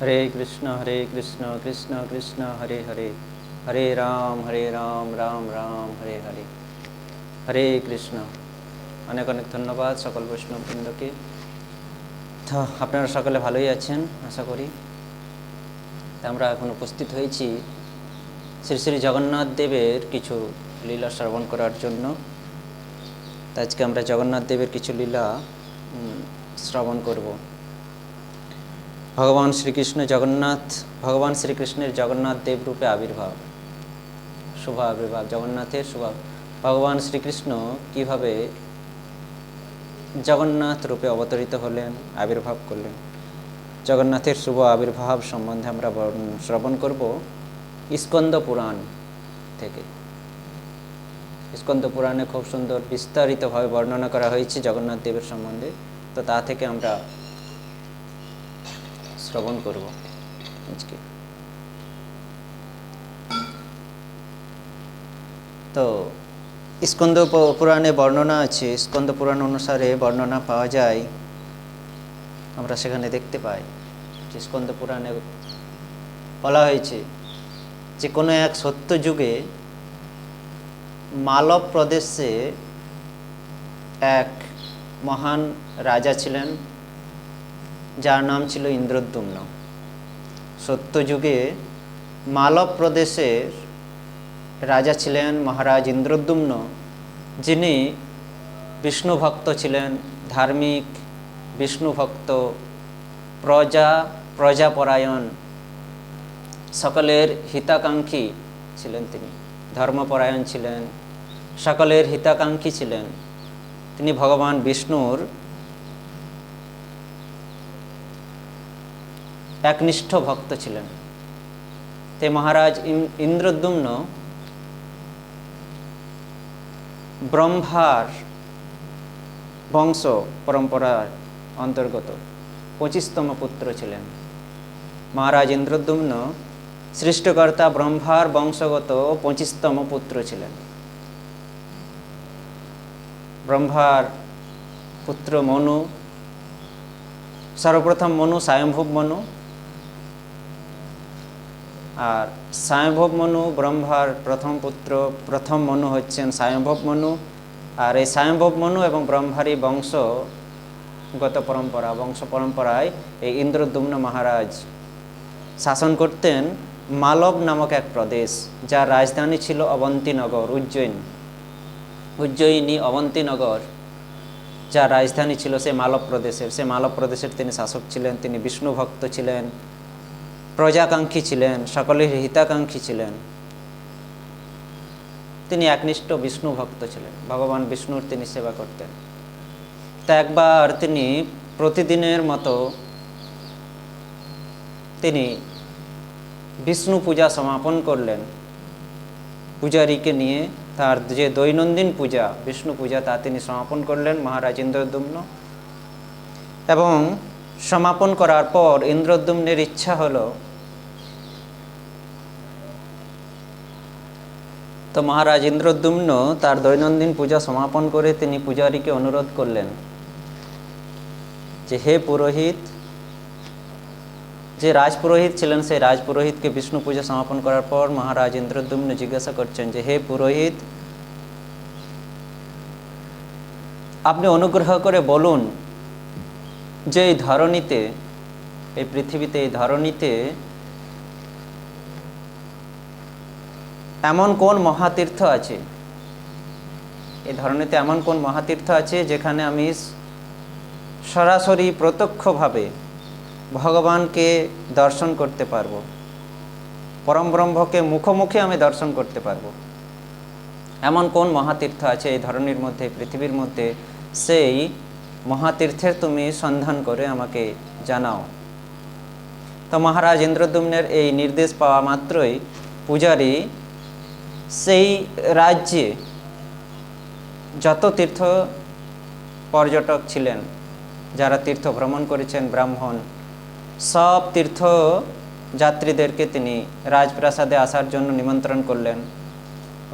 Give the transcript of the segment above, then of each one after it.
हरे कृष्ण कृष्ण कृष्ण हरे हरे, हरे राम राम राम हरे हरे। हरे कृष्ण। অনেক অনেক ধন্যবাদ সকল বৈষ্ণববৃন্দকে। তো আপনারা সকলে ভালোই আছেন আশা করি। তা আমরা এখন উপস্থিত হয়েছি শ্রী শ্রী জগন্নাথ দেবের কিছু লীলা শ্রবণ করার জন্য। তো আজকে আমরা জগন্নাথ দেবের কিছু লীলা শ্রবণ করব। ভগবান শ্রীকৃষ্ণের জগন্নাথ দেব রূপে আবির্ভাব, শুভ আবির্ভাব, জগন্নাথের শুভ। ভগবান শ্রীকৃষ্ণ কিভাবে জগন্নাথ রূপে অবতরিত হলেন, আবির্ভাব করলেন, জগন্নাথের শুভ আবির্ভাব সম্বন্ধে আমরা শ্রবণ করব স্কন্দ পুরাণ থেকে। স্কন্দ পুরাণে খুব সুন্দর বিস্তারিতভাবে বর্ণনা করা হয়েছে জগন্নাথ দেবের সম্বন্ধে। তো তা থেকে আমরা শ্রবণ করব আজকে। তো স্কন্দ পুরাণে বর্ণনা আছে, স্কন্দ পুরাণ অনুসারে বর্ণনা পাওয়া যায়, আমরা সেখানে দেখতে পাই যে স্কন্দ পুরাণে বলা হয়েছে যে কোনো এক সত্য যুগে মালব প্রদেশে এক মহান রাজা ছিলেন যার নাম ছিল ইন্দ্রদ্যুম্ন। সত্যযুগে মালব প্রদেশের রাজা ছিলেন মহারাজ ইন্দ্রদ্যুম্ন, যিনি বিষ্ণু ভক্ত ছিলেন, ধার্মিক বিষ্ণু ভক্ত, প্রজাপরায়ণ, সকলের হিতাকাঙ্ক্ষী ছিলেন। তিনি ধর্মপরায়ণ ছিলেন, সকলের হিতাকাঙ্ক্ষী ছিলেন। তিনি ভগবান বিষ্ণুর একনিষ্ঠ ভক্ত ছিলেন। তে মহারাজ ইন্দ্রদ্যুম্ন ব্রহ্মার বংশ পরম্পরার অন্তর্গত 25তম পুত্র ছিলেন। মহারাজ ইন্দ্রদ্যুম্ন সৃষ্টিকর্তা ব্রহ্মার বংশগত 25তম পুত্র ছিলেন। ব্রহ্মার পুত্র মনু, সর্বপ্রথম মনু স্বয়ম্ভব মনু, আর স্বয়ম্ভব মনু ব্রহ্মার প্রথম পুত্র। প্রথম মনু হচ্ছেন স্বয়ম্ভব মনু। আর এই স্বয়ম্ভব মনু এবং ব্রহ্মারই বংশ পরম্পরায় এই ইন্দ্রদ্যুম্ন মহারাজ শাসন করতেন মালব নামক এক প্রদেশ, যার রাজধানী ছিল অবন্তীনগর, উজ্জয়িনী অবন্তীনগর, যার রাজধানী ছিল সে মালব প্রদেশের তিনি শাসক ছিলেন। তিনি বিষ্ণু ভক্ত ছিলেন, প্রজাকাঙ্ক্ষী ছিলেন, সকলের হিতাকাঙ্ক্ষী ছিলেন। তিনি একনিষ্ঠ বিষ্ণু ভক্ত ছিলেন, ভগবান বিষ্ণুর তিনি সেবা করতেন। তা একবার তিনি প্রতিদিনের মতো তিনি বিষ্ণু পূজা সমাপন করলেন। পূজারীকে নিয়ে তার যে দৈনন্দিন পূজা, বিষ্ণু পূজা, তা তিনি সমাপন করলেন মহারাজ ইন্দ্রদ্যুম্ন। এবং সমাপন করার পর ইন্দ্রদ্যুম্নের ইচ্ছা হলো, তো মহারাজ ইন্দ্রদ্যুম্ন তার দৈনন্দিন পূজা সমাপন করে তিনি পূজারীকে অনুরোধ করলেন যে হে পুরোহিত, যে রাজপুরোহিত ছিলেন সেই রাজপুরোহিতকে বিষ্ণু পূজা সমাপন করার পর মহারাজ ইন্দ্রদ্যুম্ন জিজ্ঞাসা করছেন যে হে পুরোহিত, আপনি অনুগ্রহ করে বলুন যে এই ধরণীতে, এই পৃথিবীতে, এই ধরণীতে এমন কোন মহাতীর্থ আছে, এই ধরণীতে এমন কোন মহাতীর্থ আছে যেখানে আমি সরাসরি প্রত্যক্ষভাবে ভগবানকে দর্শন করতে পারবো, পরম ব্রহ্মকে মুখোমুখি আমি দর্শন করতে পারবো। এমন কোন মহাতীর্থ আছে এই ধরনীর মধ্যে, পৃথিবীর মধ্যে, সেই মহাতীর্থের তুমি সন্ধান করে আমাকে জানাও। তো মহারাজ ইন্দ্রদ্যুম্নের এই নির্দেশ পাওয়া মাত্রই পূজারী সেই রাজ্যে যত তীর্থ পর্যটক ছিলেন, যারা তীর্থ ভ্রমণ করেছেন, ব্রাহ্মণ, সব তীর্থ যাত্রীদেরকে তিনি রাজপ্রাসাদে আসার জন্য নিমন্ত্রণ করলেন।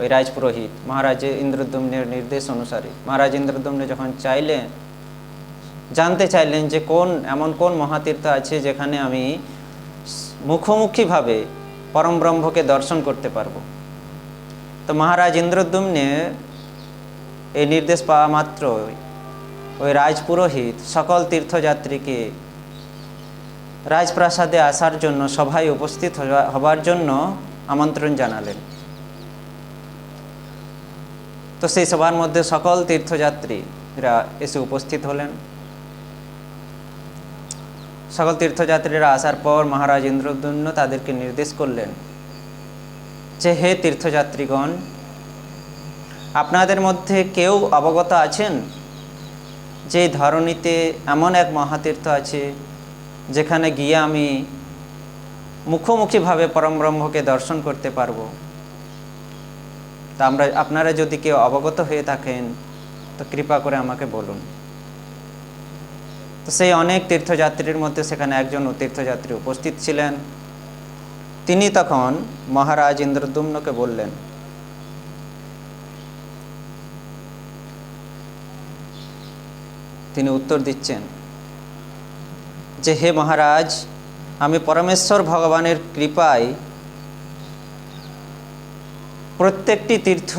ওই রাজপুরোহিত মহারাজ ইন্দ্রদ্যুম্নের নির্দেশ অনুসারে মহারাজ ইন্দ্রদ্যুম্ন যখন জানতে চাইলেন যে এমন কোন মহাতীর্থ আছে যেখানে আমি মুখোমুখিভাবে পরম ব্রহ্মকে দর্শন করতে পারবো। তো মহারাজ ইন্দ্রদ্যুম্নে এই নির্দেশ পাওয়া মাত্র ওই রাজপুরোহিত সকল তীর্থযাত্রীকে রাজপ্রাসাদে আসার জন্য, সভায় উপস্থিত হবার জন্য আমন্ত্রণ জানালেন। তো সেই সভার মধ্যে সকল তীর্থযাত্রীরা এসে উপস্থিত হলেন। সকল তীর্থযাত্রীরা আসার পর মহারাজ ইন্দ্রদ্যুম্ন তাদেরকে নির্দেশ করলেন যে, হে তীর্থযাত্রীগণ, আপনাদের মধ্যে কেউ অবগত আছেন যে ধরণীতে এমন এক মহাতীর্থ আছে যেখানে গিয়ে আমি মুখোমুখিভাবে পরম ব্রহ্মকে দর্শন করতে পারবো? তা আপনারা যদি কেউ অবগত হয়ে থাকেন তো কৃপা করে আমাকে বলুন। তো সেই অনেক তীর্থযাত্রীর মধ্যে সেখানে একজন তীর্থযাত্রী উপস্থিত ছিলেন। তিনি তখন মহারাজ ইন্দ্রদ্যুম্নকে বললেন, তিনি উত্তর দিচ্ছেন যে, হে মহারাজ, আমি পরমেশ্বর ভগবানের কৃপায় প্রত্যেকটি তীর্থ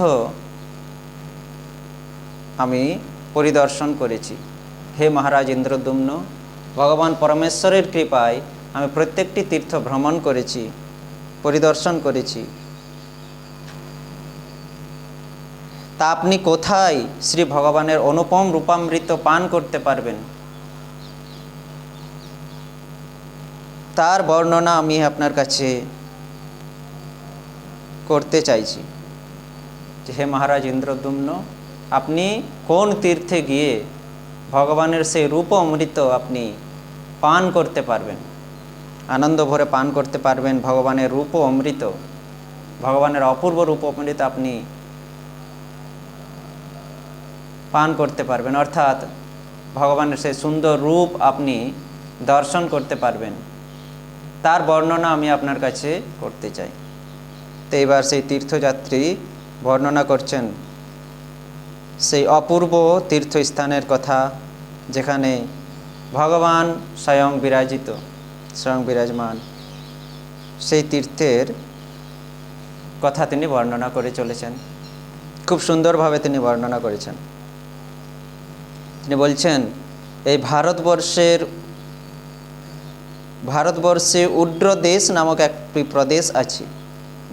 আমি পরিদর্শন করেছি। হে মহারাজ ইন্দ্রদ্যুম্ন, ভগবান পরমেশ্বরের কৃপায় আমি প্রত্যেকটি তীর্থ ভ্রমণ করেছি, পরিদর্শন করেছি। তা আপনি কোথায় শ্রী ভগবানের অনুপম রূপামৃত পান করতে পারবেন, তার বর্ণনা আমি আপনার কাছে করতে চাইছি। হে মহারাজ ইন্দ্রদ্যুম্ন, আপনি কোন তীর্থে গিয়ে ভগবানের সেই রূপ অমৃত আপনি পান করতে পারবেন, আনন্দ ভরে পান করতে পারবেন? ভগবানের রূপ অমৃত, ভগবানের অপূর্ব রূপ অমৃত আপনি পান করতে পারবেন, অর্থাৎ ভগবানের সেই সুন্দর রূপ আপনি দর্শন করতে পারবেন, তার বর্ণনা আমি আপনার কাছে করতে চাই। তো এবার সেই তীর্থযাত্রী বর্ণনা করছেন সেই অপূর্ব তীর্থস্থানের কথা, যেখানে ভগবান স্বয়ং বিরাজিত, স্বয়ং বিরাজমান। সেই তীর্থের কথা তিনি বর্ণনা করে চলেছেন। খুব সুন্দরভাবে তিনি বর্ণনা করেছেন। তিনি বলছেন, এই ভারতবর্ষে উড্র দেশ নামক একটি প্রদেশ আছে।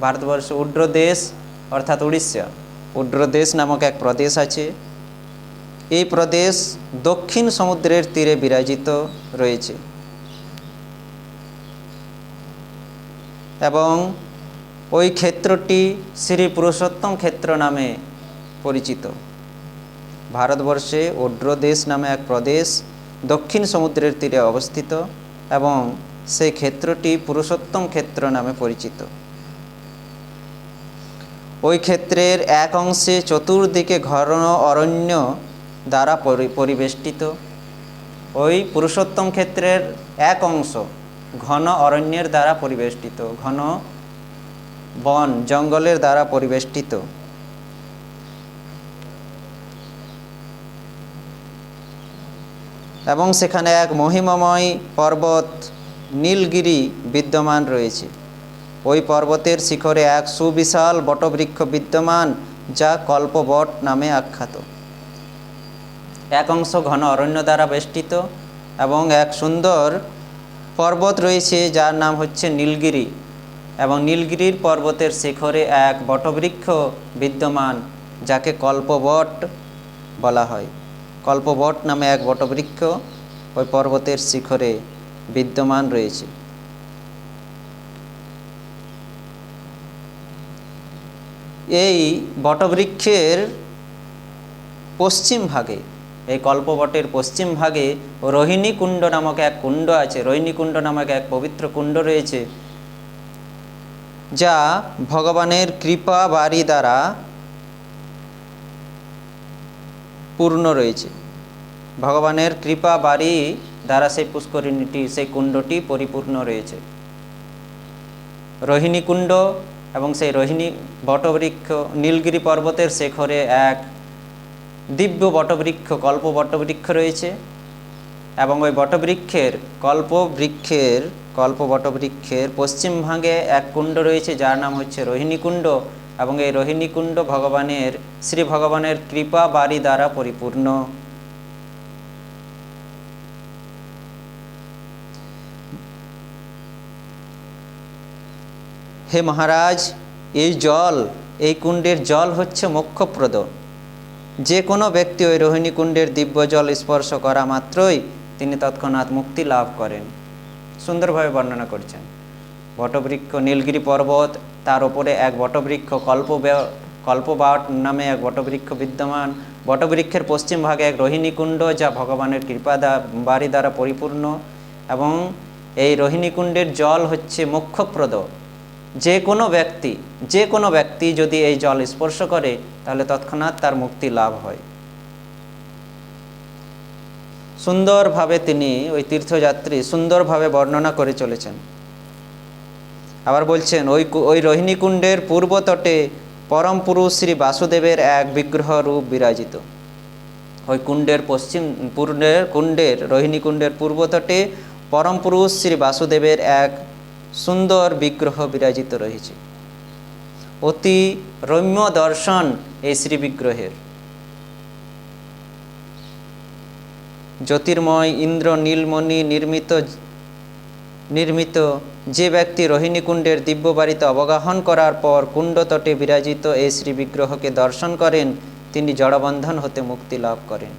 ভারতবর্ষে উড্র দেশ অর্থাৎ উড়িষ্যা, উড্র দেশ নামক এক প্রদেশ আছে। এই প্রদেশ দক্ষিণ সমুদ্রের তীরে বিরাজিত রয়েছে এবং ওই ক্ষেত্রটি শ্রী পুরুষোত্তম ক্ষেত্র নামে পরিচিত। ভারতবর্ষে উড্র দেশ নামে এক প্রদেশ দক্ষিণ সমুদ্রের তীরে অবস্থিত এবং সেই ক্ষেত্রটি পুরুষোত্তম ক্ষেত্র নামে পরিচিত। ওই ক্ষেত্রের এক অংশে চতুর্দিকে ঘন অরণ্য দ্বারা পরিবেষ্টিত। ওই পুরুষোত্তম ক্ষেত্রের এক অংশ ঘন অরণ্যের দ্বারা পরিবেষ্টিত, ঘন বন জঙ্গলের দ্বারা পরিবেষ্টিত। এবং সেখানে এক মহিমাময় পর্বত নীলগিরি বিদ্যমান রয়েছে। ওই পর্বতের শিখরে এক সুবিশাল বটবৃক্ষ বিদ্যমান, যা কল্পবট নামে আখ্যাত। এক অংশ ঘন অরণ্য দ্বারা বেষ্টিত এবং এক সুন্দর পর্বত রয়েছে যার নাম হচ্ছে নীলগিরি, এবং নীলগিরির পর্বতের শিখরে এক বটবৃক্ষ বিদ্যমান, যাকে কল্পবট বলা হয়। কল্পবট নামে এক বটবৃক্ষ ওই পর্বতের শিখরে বিদ্যমান রয়েছে। এই বটবৃক্ষের পশ্চিম ভাগে, এই কল্পবটের পশ্চিম ভাগে রোহিণী কুণ্ড নামক এক কুণ্ড আছে। রোহিণী কুণ্ড নামক এক পবিত্র কুণ্ড রয়েছে, যা ভগবানের কৃপা বাড়ি দ্বারা পূর্ণ রয়েছে। ভগবানের কৃপা বাড়ি দ্বারা সেই পুষ্করিণীটি, সেই কুণ্ডটি পরিপূর্ণ রয়েছে। রোহিণী কুণ্ড এবং সেই রোহিণী বটবৃক্ষ, নীলগিরি পর্বতের শিখরে এক দিব্য বটবৃক্ষ, কল্প বটবৃক্ষ রয়েছে এবং ওই বটবৃক্ষের কল্প বটবৃক্ষের পশ্চিম ভাগে এক কুণ্ড রয়েছে, যার নাম হচ্ছে রোহিণী কুণ্ড, এবং এই রোহিণী কুণ্ড শ্রী ভগবানের কৃপা বাড়ি দ্বারা পরিপূর্ণ। হে মহারাজ, এই কুণ্ডের জল হচ্ছে মোক্ষপ্রদ। যে কোনো ব্যক্তি ওই রোহিণী কুণ্ডের দিব্য জল স্পর্শ করা মাত্রই তিনি তৎক্ষণাৎ মুক্তি লাভ করেন। সুন্দরভাবে বর্ণনা করছেন। বটবৃক্ষ নীলগিরি পর্বত, তার উপরে এক বটবৃক্ষ কল্পবাট নামে এক বটবৃক্ষ বিদ্যমান। বটবৃক্ষের পশ্চিম ভাগে এক রোহিণী কুণ্ড, যা ভগবানের কৃপা বাড়ি দ্বারা পরিপূর্ণ, এবং এই রোহিণী কুণ্ডের জল হচ্ছে মোক্ষপ্রদ। যে কোনো ব্যক্তি যদি এই জল স্পর্শ করে তাহলে তৎক্ষণাৎ তার মুক্তি লাভ হয়। সুন্দরভাবে তিনি ওই তীর্থযাত্রী সুন্দরভাবে বর্ণনা করে চলেছেন। আবার বলছেন, ওই রোহিণী কুণ্ডের পূর্ব তটে পরম পুরুষ শ্রী বাসুদেবের এক বিগ্রহ রূপ বিরাজিত। ওই রোহিণী কুণ্ডের পূর্ব তটে পরম পুরুষ শ্রী বাসুদেবের এক সুন্দর বিগ্রহ বিরাজিত রয়েছে। অতি রম্য দর্শন এই শ্রী বিগ্রহের। জ্যোতির্ময় ইন্দ্র নীলমণি নির্মিত যে ব্যক্তি রোহিণী কুণ্ডের দিব্য বাড়িতে অবগাহন করার পর কুণ্ড তটে বিরাজিত এই শ্রী বিগ্রহকে দর্শন করেন, তিনি জড়বন্ধন হতে মুক্তি লাভ করেন।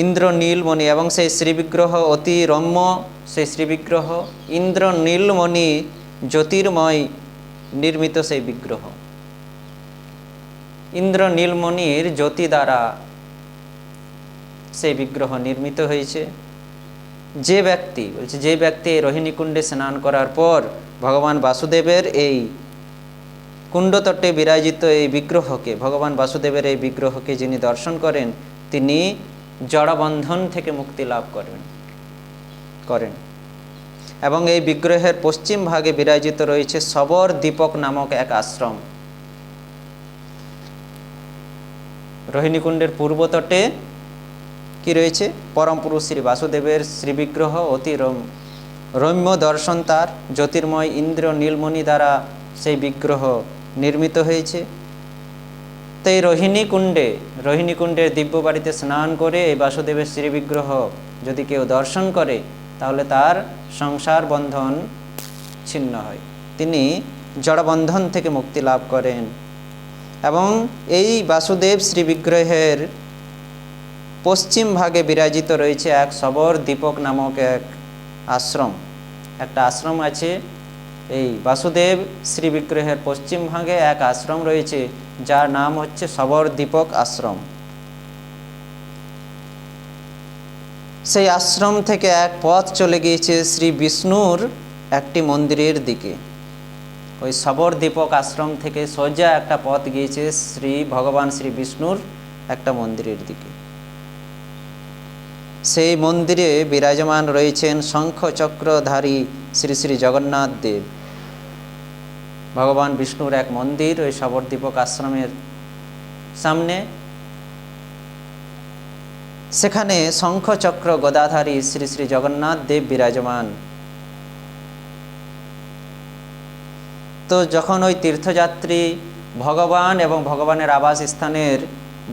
ইন্দ্র নীলমণি, এবং সেই শ্রীবিগ্রহ অতি রম্য, সেই শ্রীবিগ্রহ ইন্দ্র নীলমণি জ্যোতির্ময় নির্মিত সেই বিগ্রহ। ইন্দ্র নীলমণির জ্যোতি দ্বারা সেই বিগ্রহ নির্মিত হয়েছে। যে ব্যক্তি রোহিণী কুণ্ডে স্নান করার পর ভগবান বাসুদেবের এই কুণ্ডতটে বিরাজিত এই বিগ্রহকে, ভগবান বাসুদেবের এই বিগ্রহকে যিনি দর্শন করেন, তিনি জড়বন্ধন থেকে মুক্তি লাভ করেন। এবং এই বিগ্রহের পশ্চিম ভাগে বিরাজিত রয়েছে সবর দ্বীপক নামক এক আশ্রম। রোহিণী কুণ্ডের পূর্ব তটে কি রয়েছে? পরম পুরুষ শ্রী বাসুদেবের শ্রীবিগ্রহ, অতি রম্য দর্শন তার, জ্যোতির্ময় ইন্দ্র নীলমণি দ্বারা সেই বিগ্রহ নির্মিত হয়েছে। তো এই রোহিণী কুণ্ডের দিব্য বাড়িতে স্নান করে এই বাসুদেবের শ্রীবিগ্রহ যদি কেউ দর্শন করে তাহলে তার সংসার বন্ধন ছিন্ন হয়, তিনি জড়বন্ধন থেকে মুক্তি লাভ করেন। এবং এই বাসুদেব শ্রীবিগ্রহের পশ্চিম ভাগে বিরাজিত রয়েছে এক সবর দ্বীপক নামক এক আশ্রম। একটা আশ্রম আছে এই বাসুদেব শ্রীবিগ্রহের পশ্চিম ভাগে এক আশ্রম রয়েছে, যার নাম হচ্ছে সবর দ্বীপক আশ্রম। সেই আশ্রম থেকে এক পথ চলে গিয়েছে শ্রী বিষ্ণুর একটি মন্দিরের দিকে। ওই সবর দ্বীপক আশ্রম থেকে সোজা একটা পথ গিয়েছে ভগবান শ্রী বিষ্ণুর একটা মন্দিরের দিকে। সেই মন্দিরে বিরাজমান রয়েছেন শঙ্খ চক্রধারী শ্রী শ্রী জগন্নাথ দেব। ভগবান বিষ্ণুর এক মন্দির ওই সবর দ্বীপক আশ্রমের সামনে, সেখানে শঙ্খ চক্র গদাধারী শ্রী শ্রী জগন্নাথ দেব বিরাজমান। তো যখন ওই তীর্থযাত্রী ভগবান এবং ভগবানের আবাস স্থানের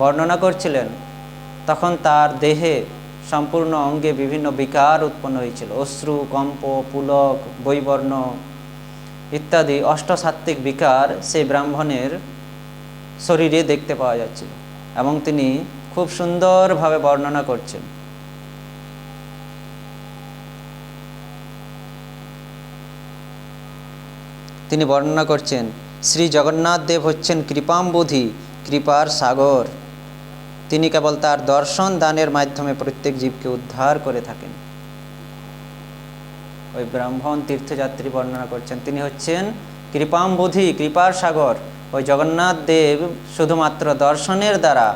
বর্ণনা করছিলেন, তখন তার দেহে সম্পূর্ণ অঙ্গে বিভিন্ন বিকার উৎপন্ন হয়েছিল। অশ্রু, কম্প, পুলক, বৈবর্ণ ইত্যাদি অষ্টসাত্ত্বিক বিকার সেই ব্রাহ্মণের শরীরে দেখতে পাওয়া যাচ্ছিল, এবং তিনি খুব সুন্দরভাবে বর্ণনা করছেন। তিনি বর্ণনা করছেন, শ্রী জগন্নাথ দেব হচ্ছেন কৃপাম্বুধি, কৃপার সাগর। তিনি কেবল তার দর্শন দানের মাধ্যমে প্রত্যেক জীবকে উদ্ধার করে থাকেন। ওই ব্রাহ্মণ তীর্থযাত্রী বর্ণনা করছেন, তিনি হচ্ছেন কৃপাম্বুধি, কৃপার সাগর। ওই জগন্নাথ দেব শুধুমাত্র দর্শনের দ্বারা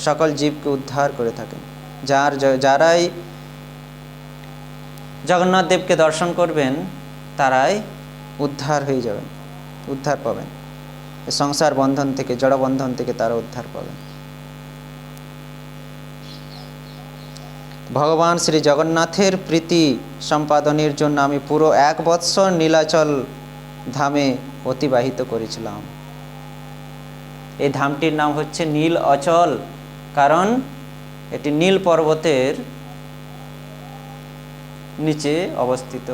সকল জীবকে উদ্ধার করে থাকেন। যারাই জগন্নাথ দেবকে দর্শন করবেন তারাই উদ্ধার হয়ে যাবেন, উদ্ধার পাবেন। সংসার বন্ধন থেকে, জড়বন্ধন থেকে তারা উদ্ধার পাবেন। ভগবান শ্রী জগন্নাথের প্রীতি সম্পাদনের জন্য আমি পুরো 1 বৎসর নীলাচল ধামে অতিবাহিত করেছিলাম। এই ধামটির নাম হচ্ছে নীল অচল, কারণ এটি নীল পর্বতের নিচে অবস্থিত।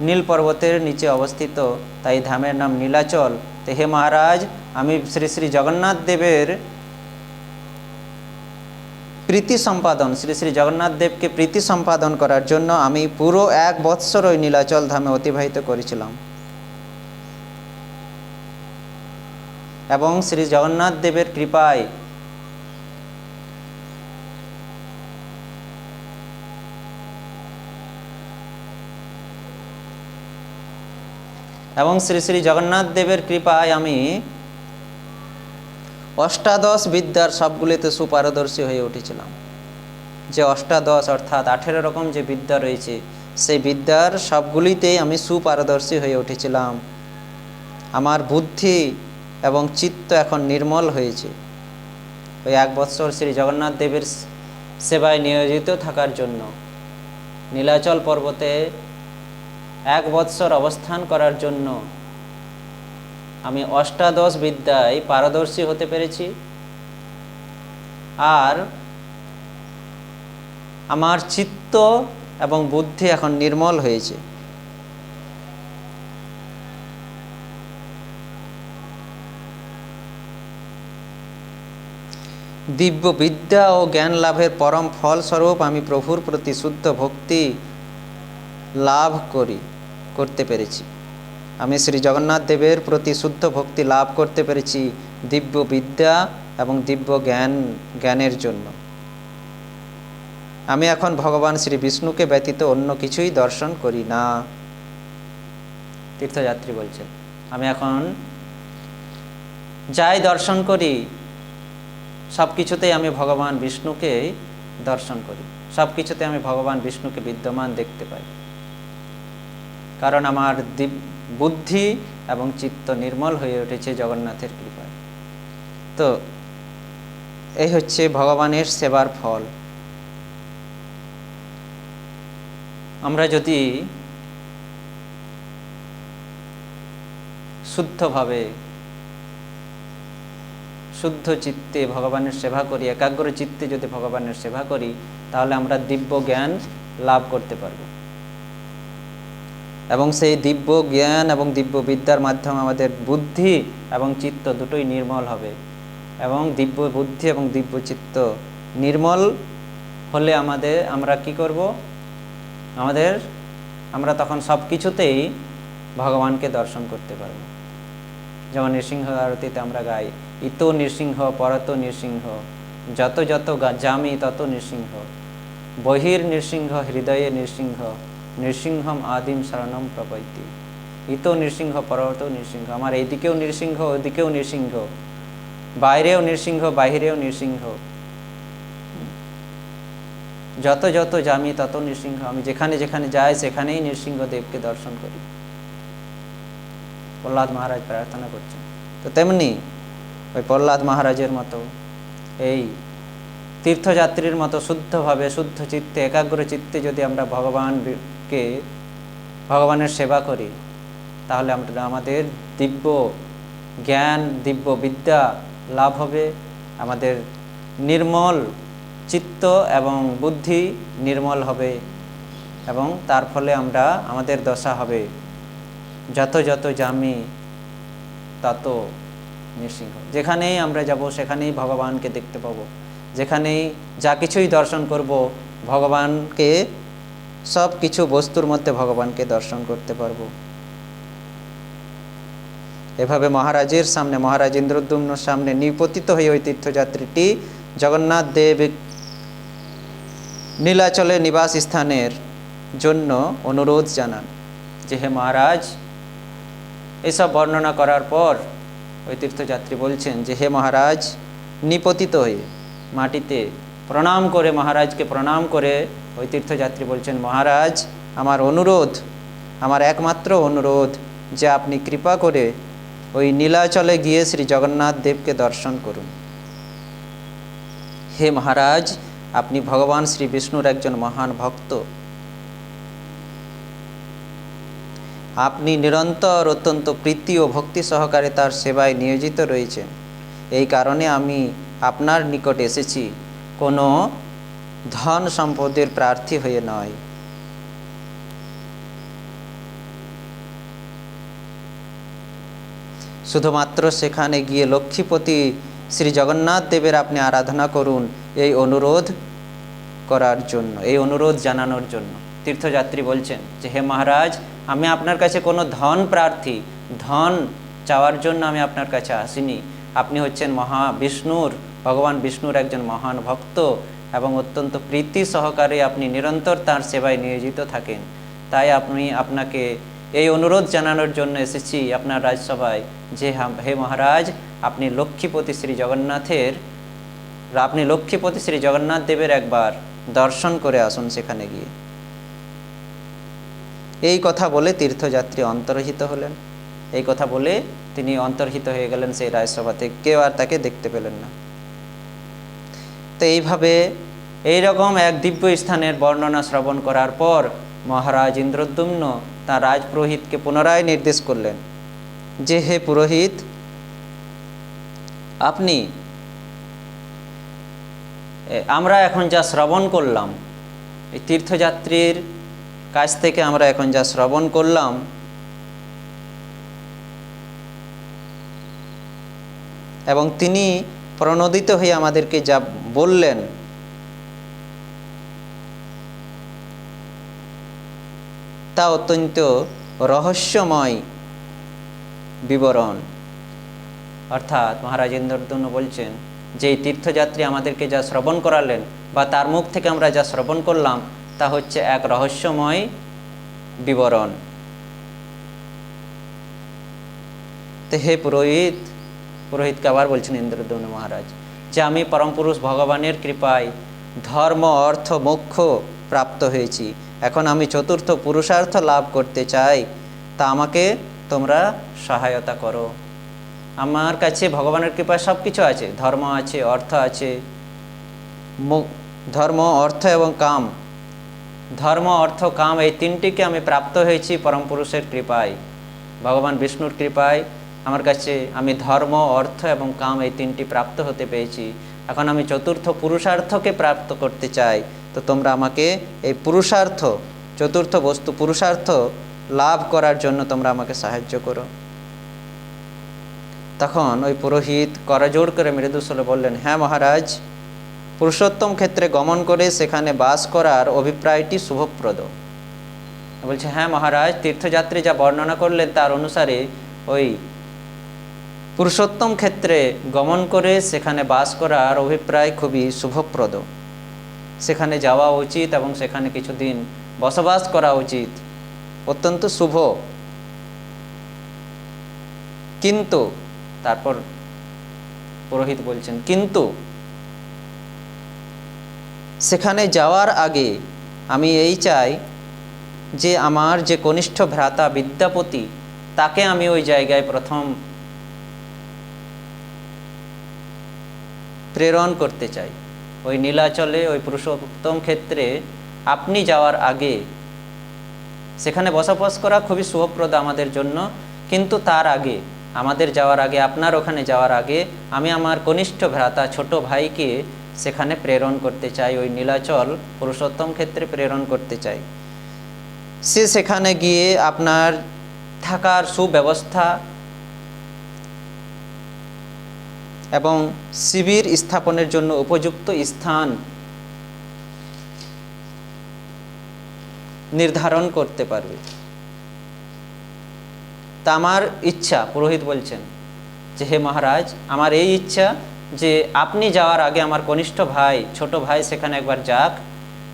নীল পর্বতের নিচে অবস্থিত, তাই ধামের নাম নীলাচল। তো হে মহারাজ, আমি শ্রী শ্রী জগন্নাথ দেবের প্রীতি সম্পাদন, শ্রী শ্রী জগন্নাথ দেবকে প্রীতি সম্পাদন করার জন্য আমি পুরো 1 বৎসর ওই নীলাচল ধামে অতিবাহিত করেছিলাম। এবং শ্রী জগন্নাথ দেবের কৃপায় আমি অষ্টাদশ বিদ্যার সবগুলিতে সুপারদর্শী হয়ে উঠেছিলাম। যে অষ্টাদশ অর্থাৎ 18 রকম যে বিদ্যা রয়েছে, সেই বিদ্যার সবগুলিতেই আমি সুপারদর্শী হয়ে উঠেছিলাম। আমার বুদ্ধি এবং চিত্ত এখন নির্মল হয়েছে ওই 1 বৎসর শ্রী জগন্নাথ দেবের সেবায় নিয়োজিত থাকার জন্য। নীলাচল পর্বতে 1 বৎসর অবস্থান করার জন্য আমি অষ্টাদশ বিদ্যায় পারদর্শী হতে পেরেছি। আর আমার চিত্ত এবং বুদ্ধি এখন নির্মল হয়েছে। দিব্য বিদ্যা ও জ্ঞান লাভের পরম ফলস্বরূপ আমি প্রভুর প্রতি শুদ্ধ ভক্তি লাভ করতে পেরেছি। আমি শ্রী জগন্নাথ দেবের প্রতি শুদ্ধ ভক্তি লাভ করতে পেরেছি দিব্য বিদ্যা এবং দিব্য জ্ঞানের জন্য। আমি এখন ভগবান শ্রী বিষ্ণুকে ব্যতীত অন্য কিছুই দর্শন করি না। তীর্থযাত্রী বলছেন, আমি এখন যাই দর্শন করি সব কিছুতেই আমি ভগবান বিষ্ণুকে দর্শন করি, সব কিছুতে আমি ভগবান বিষ্ণুকে বিদ্যমান দেখতে পাই, কারণ আমার বুদ্ধি এবং চিত্ত নির্মল হয়ে উঠেছে জগন্নাথের কৃপায়। তো এই হচ্ছে ভগবানের সেবার ফল। আমরা যদি শুদ্ধভাবে শুদ্ধ চিত্তে ভগবানের সেবা করি, একাগ্র চিত্তে যদি ভগবানের সেবা করি, তাহলে আমরা দিব্য জ্ঞান লাভ করতে পারব। এবং সেই দিব্য জ্ঞান এবং দিব্য বিদ্যার মাধ্যমে আমাদের বুদ্ধি এবং চিত্ত দুটোই নির্মল হবে। এবং দিব্য বুদ্ধি এবং দিব্য চিত্ত নির্মল হলে আমরা কি করব? আমরা তখন সব কিছুতেই ভগবানকে দর্শন করতে পারব। যেমন নৃসিংহ আরতিতে আমরা গাই, ইতো নৃসিংহ পরত নৃসিংহ, যত যত যামি তত নৃসিংহ, বহির নৃসিংহ হৃদয়ে নৃসিংহ, নৃসিংহম আদিম শরণম প্রপৈতি। ইতো নৃসিংহ পরত নৃসিংহ, আমার এইদিকেও নৃসিংহ ওদিকেও নৃসিংহ, বাইরেও নৃসিংহ বাহিরেও নৃসিংহ, যত যত যামি তত নৃসিংহ, আমি যেখানে যেখানে যাই সেখানেই নৃসিংহদেবকে দর্শন করি। প্রহ্লাদ মহারাজ প্রার্থনা করছেন। তো তেমনি ওই প্রহ্লাদ মহারাজের মতো এই তীর্থযাত্রীর মতো শুদ্ধভাবে শুদ্ধ চিত্তে একাগ্র চিত্তে যদি আমরা ভগবানের সেবা করি, তাহলে আমাদের দিব্য জ্ঞান দিব্য বিদ্যা লাভ হবে, আমাদের নির্মল চিত্ত এবং বুদ্ধি নির্মল হবে, এবং তার ফলে আমাদের দশা হবে যত যত যামি তত নৃসিংহ। যেখানেই আমরা যাব সেখানেই ভগবানকে দেখতে পাবো, যেখানেই যা কিছুই দর্শন করব ভগবানকে, সব কিছু বস্তুর মধ্যে ভগবানকে দর্শন করতে পারবো। এভাবে মহারাজের সামনে, মহারাজ ইন্দ্রদ্যুম্নর সামনে নিপতিত হয়ে ওই তীর্থযাত্রীটি জগন্নাথ দেব নীলাচলে নিবাস স্থানের জন্য অনুরোধ জানান যে হে মহারাজ। এসব বর্ণনা করার পর ওই তীর্থযাত্রী বলছেন যে হে মহারাজ, নিপতিত হয়ে মাটিতে প্রণাম করে, মহারাজকে প্রণাম করে ওই তীর্থযাত্রী বলছেন, মহারাজ আমার একমাত্র অনুরোধ যে আপনি কৃপা করে ওই নীলাচলে গিয়ে শ্রী জগন্নাথ দেবকে দর্শন করুন। হে মহারাজ, আপনি ভগবান শ্রী বিষ্ণুর একজন মহান ভক্ত, আপনি নিরন্তর অত্যন্ত প্রীতি ও ভক্তি সহকারে তার সেবায় নিয়োজিত রয়েছেন। এই কারণে আমি আপনার নিকট এসেছি, কোনো ধন সম্পদের প্রার্থী হয়ে নয়। শুধুমাত্র সেখানে গিয়ে লক্ষ্মীপতি শ্রী জগন্নাথ দেবের আপনি আরাধনা করুন, এই অনুরোধ করার জন্য, এই অনুরোধ জানানোর জন্য। তীর্থযাত্রী বলছেন যে হে মহারাজ, আমি আপনার কাছে কোনো ধন প্রার্থী, ধন চাওয়ার জন্য আমি আপনার কাছে আসিনি। আপনি হচ্ছেন বিষ্ণুর, ভগবান বিষ্ণুর একজন মহান ভক্ত এবং অত্যন্ত প্রীতি সহকারে আপনি নিরন্তর তার সেবায় নিয়োজিত থাকেন। তাই আপনাকে এই অনুরোধ জানানোর জন্য এসেছি আপনার রাজসভায় যে হে মহারাজ, আপনি লক্ষ্মীপতি শ্রী জগন্নাথ দেবের একবার দর্শন করে আসুন সেখানে গিয়ে। এই কথা বলে তীর্থযাত্রী অন্তর্হিত হলেন। এই কথা বলে তিনি অন্তর্হিত হয়ে গেলেন সেই রাজসভা থেকে, কেউ আর তাকে দেখতে পেলেন না। তো এইভাবে এইরকম এক দিব্য স্থানের বর্ণনা শ্রবণ করার পর মহারাজ ইন্দ্রদ্যুম্ন তাঁর রাজপুরোহিতকে পুনরায় নির্দেশ করলেন যে হে পুরোহিত, আমরা এখন যা শ্রবণ করলাম, এই তীর্থযাত্রীর কাছ থেকে আমরা এখন যা শ্রবণ করলাম, এবং তিনি প্রণোদিত হয়ে আমাদেরকে যা বললেন, তা অত্যন্ত রহস্যময় বিবরণ। অর্থাৎ মহারাজ ইন্দ্রদ্যুম্ন বলছেন যে এই তীর্থযাত্রী আমাদেরকে যা শ্রবণ করালেন বা তার মুখ থেকে আমরা যা শ্রবণ করলাম, তা হচ্ছে এক রহস্যময় বিবরণ। তো হে পুরোহিতকে আবার বলছেন ইন্দ্রদ্যুম্ন মহারাজ যে আমি পরম পুরুষ ভগবানের কৃপায় ধর্ম, অর্থ, মোক্ষ প্রাপ্ত হয়েছি। এখন আমি চতুর্থ পুরুষার্থ লাভ করতে চাই, তা আমাকে তোমরা সহায়তা করো। আমার কাছে ভগবানের কৃপায় সব কিছু আছে, ধর্ম আছে, অর্থ আছে, ধর্ম, অর্থ এবং কাম, ধর্ম, অর্থ, কাম এই তিনটিকে আমি প্রাপ্ত হয়েছি পরম পুরুষের কৃপায়, ভগবান বিষ্ণুর কৃপায়। আমার কাছে আমি ধর্ম, অর্থ এবং কাম এই তিনটি প্রাপ্ত হতে পেরেছি। এখন আমি চতুর্থ পুরুষার্থকে প্রাপ্ত করতে চাই, তো তোমরা আমাকে এই পুরুষার্থ, চতুর্থ বস্তু পুরুষার্থ লাভ করার জন্য তোমরা আমাকে সাহায্য করো। তখন ওই পুরোহিত করজোড় করে মৃদুস্বরে বললেন, হ্যাঁ মহারাজ, পুরুষোত্তম ক্ষেত্রে গমন করে সেখানে বাস করার অভিপ্রায়টি শুভপ্রদ। বলছে হ্যাঁ মহারাজ, তীর্থযাত্রী যা বর্ণনা করলেন তার অনুসারে ওই পুরুষোত্তম ক্ষেত্রে গমন করে সেখানে বাস করার অভিপ্রায় খুবই শুভপ্রদ। সেখানে যাওয়া উচিত এবং সেখানে কিছুদিন বসবাস করা উচিত, অত্যন্ত শুভ। কিন্তু তারপর পুরোহিত বলছেন, কিন্তু সেখানে যাওয়ার আগে আমি এই চাই যে আমার যে কনিষ্ঠ ভ্রাতা বিদ্যাপতি, তাকে আমি ওই জায়গায় প্রথম প্রেরণ করতে চাই। ওই নীলাচলে, ওই পুরুষোত্তম ক্ষেত্রে আপনি যাওয়ার আগে সেখানে বসবাস করা খুবই শুভপ্রদ আমাদের জন্য, কিন্তু তার আগে, আমাদের যাওয়ার আগে, আপনার ওখানে যাওয়ার আগে আমি আমার কনিষ্ঠ ভ্রাতা ছোট ভাইকে সেখানে প্রেরণ করতে চাই, ওই নীলাচল পুরুষোত্তম ক্ষেত্রে প্রেরণ করতে চাই। সে সেখানে গিয়ে আপনার থাকার সুব্যবস্থা এবং শিবির স্থাপনের জন্য উপযুক্ত স্থান নির্ধারণ করতে পারবে। তা আমার ইচ্ছা, পুরোহিত বলছেন যে হে মহারাজ, আমার এই ইচ্ছা যে আপনি যাওয়ার আগে আমার কনিষ্ঠ ভাই, ছোট ভাই সেখানে একবার যাক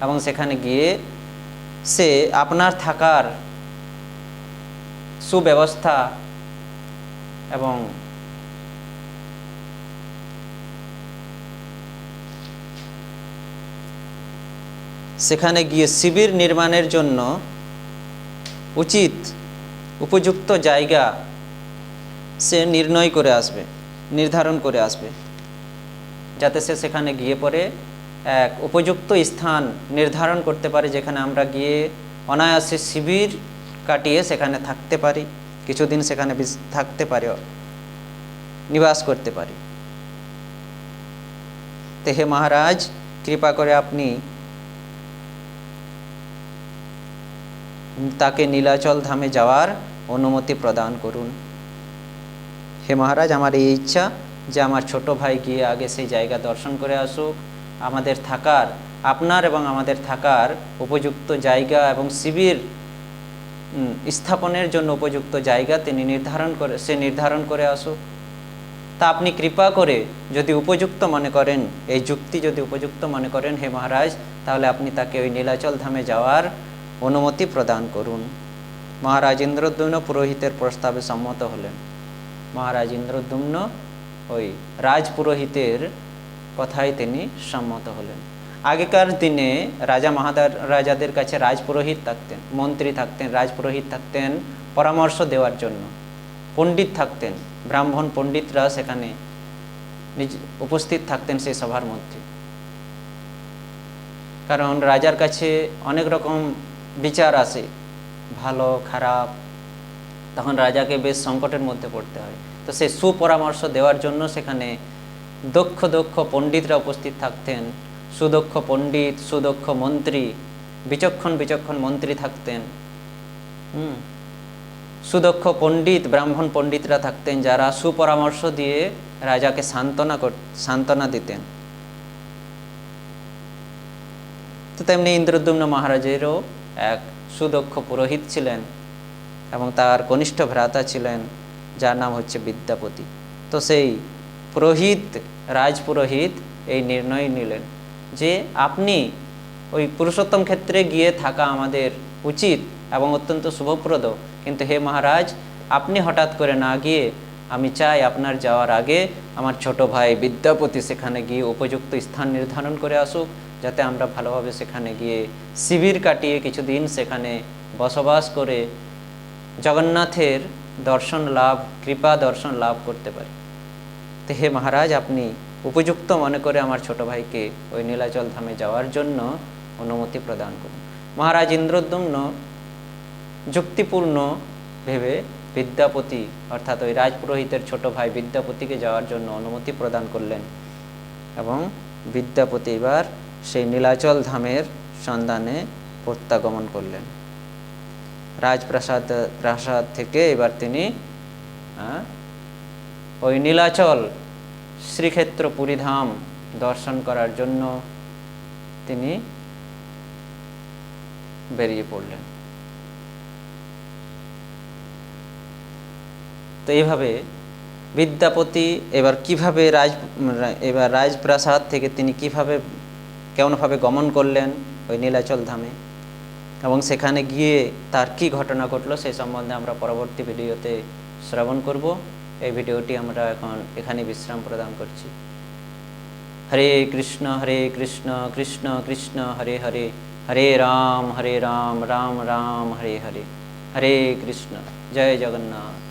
এবং সেখানে গিয়ে সে আপনার থাকার সুব্যবস্থা এবং সেখানে গিয়ে শিবির নির্মাণের জন্য উচিত উপযুক্ত জায়গা সে নির্ধারণ করে আসবে, যাতে সে সেখানে গিয়ে পরে এক উপযুক্ত স্থান নির্ধারণ করতে পারি, যেখানে আমরা গিয়ে অনায়াসে শিবির কাটিয়ে সেখানে থাকতে পারি, কিছুদিন সেখানে থাকতে পারি, নিবাস করতে পারি। তো হে মহারাজ, কৃপা করে আপনি তাকে নীলাচল ধামে যাওয়ার অনুমতি প্রদান করুন। হে মহারাজ, আমার এই ইচ্ছা যে আমার ছোট ভাই গিয়ে আগে সেই জায়গা দর্শন করে আসুক, আমাদের থাকার, আপনার এবং আমাদের থাকার উপযুক্ত জায়গা এবং শিবির স্থাপনের জন্য উপযুক্ত জায়গা তিনি নির্ধারণ করে আসুক। তা আপনি কৃপা করে যদি উপযুক্ত মনে করেন, এই যুক্তি যদি উপযুক্ত মনে করেন হে মহারাজ, তাহলে আপনি তাকে ওই নীলাচল ধামে যাওয়ার অনুমতি প্রদান করুন। মহারাজ ইন্দ্রদ্যুম্ন পুরোহিতের প্রস্তাবে সম্মত হলেন। মহারাজ ইন্দ্রদ্যুম্ন ওই রাজপুরোহিতের কথায় তিনি সম্মত হলেন। আগেকার দিনে রাজাদের কাছে রাজপুরোহিত থাকতেন, মন্ত্রী থাকতেন, রাজপুরোহিত থাকতেন পরামর্শ দেওয়ার জন্য, পণ্ডিত থাকতেন, ব্রাহ্মণ পণ্ডিতরা সেখানে উপস্থিত থাকতেন সেই সভার মধ্যে। কারণ রাজার কাছে অনেক রকম বিচার আসে, ভালো খারাপ, তখন রাজাকে বেশ সংকটের মধ্যে পড়তে হয়। তো সেই সুপরামর্শ দেওয়ার জন্য সেখানে দক্ষ পণ্ডিতরা উপস্থিত থাকতেন, সুদক্ষ পণ্ডিত, সুদক্ষ মন্ত্রী, বিচক্ষণ মন্ত্রী থাকতেন। সুদক্ষ পণ্ডিত, ব্রাহ্মণ পণ্ডিতরা থাকতেন, যারা সুপরামর্শ দিয়ে রাজাকে সান্ত্বনা দিতেন। তো তেমনি ইন্দ্রদ্যুম্ন মহারাজেরও এক সুদক্ষ পুরোহিত ছিলেন এবং তার কনিষ্ঠ ভ্রাতা ছিলেন, যার নাম হচ্ছে বিদ্যাপতি। তো সেই রাজপুরোহিত এই নির্ণয় নিলেন যে আপনি ওই পুরুষোত্তম ক্ষেত্রে গিয়ে থাকা আমাদের উচিত এবং অত্যন্ত শুভপ্রদ, কিন্তু হে মহারাজ, আপনি হঠাৎ করে না গিয়ে আমি চাই আপনার যাওয়ার আগে আমার ছোট ভাই বিদ্যাপতি সেখানে গিয়ে উপযুক্ত স্থান নির্ধারণ করে আসুক, যাতে আমরা ভালোভাবে সেখানে গিয়ে শিবির কাটিয়ে কিছুদিন সেখানে বসবাস করে জগন্নাথের কৃপা দর্শন লাভ করতে পারি। তো হে মহারাজ, আপনি উপযুক্ত মনে করে আমার ছোট ভাইকে ওই নীলাচল ধামে যাওয়ার জন্য অনুমতি প্রদান করুন। মহারাজ ইন্দ্রদ্যুম্ন যুক্তিপূর্ণ ভেবে বিদ্যাপতি অর্থাৎ ওই রাজপুরোহিতের ছোট ভাই বিদ্যাপতিকে যাওয়ার জন্য অনুমতি প্রদান করলেন এবং বিদ্যাপতি এবার সেই নীলাচল ধামের সন্ধানে প্রত্যাগমন করলেন। প্রাসাদ থেকে এবার তিনি ওই নীলাচল শ্রীক্ষেত্র পুরীধাম দর্শন করার জন্য তিনি বেরিয়ে পড়লেন। তো এইভাবে বিদ্যাপতি এবার রাজপ্রাসাদ থেকে তিনি কেমনভাবে গমন করলেন ওই নীলাচল ধামে এবং সেখানে গিয়ে তার কি ঘটনা ঘটলো সেই সম্বন্ধে আমরা পরবর্তী ভিডিওতে শ্রবণ করব। এই ভিডিওটি আমরা এখন এখানে বিশ্রাম প্রদান করছি। হরে কৃষ্ণ কৃষ্ণ কৃষ্ণ হরে হরে, হরে রাম রাম রাম হরে হরে, হরে কৃষ্ণ। জয় জগন্নাথ।